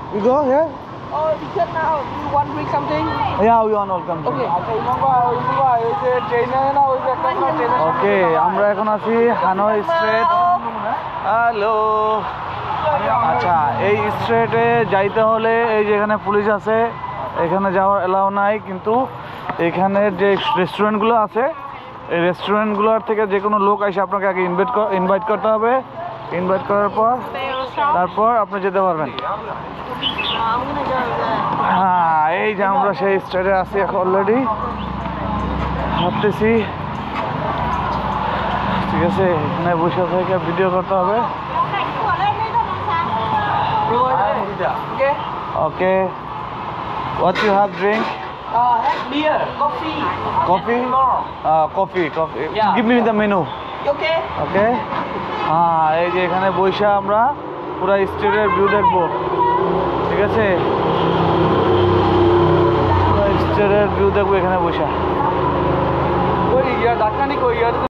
We go here? Oh, you can now. You want to drink something? Yeah, we want welcome. Okay. ওকে আমরা এখন আছি Hanoi street. Hello. আচ্ছা এই স্ট্রিটে যাইতে হলে এই যে এখানে পুলিশ আছে, এখানে যাওয়ার এলাও নাই, কিন্তু এখানে যে রেস্টুরেন্টগুলো আছে এই রেস্টুরেন্টগুলোর থেকে যে কোনো লোক এসে আপনাকে আগে ইনভাইট করতে হবে। ইনভাইট করার পর তারপর আপনি যেতে পারবেন। হ্যাঁ এই যে আমরা সেই স্ট্রিটে আছি এখন অলরেডি ভাবতেছি। ঠিক আছে এখানে বসে থেকে ভিডিও করতে হবে। Okay. Okay what you have drink? Beer, coffee. Coffee? Coffee. Yeah. Give me the menu. Okay. ওকে হ্যাঁ এই যে এখানে বসে আমরা পুরো স্ট্রিটের ভিউ দেখবো। ঠিক আছে পুরো স্ট্রিটের ভিউ দেখবো এখানে বসে। Koi yaar, dakka nahi koi yaar.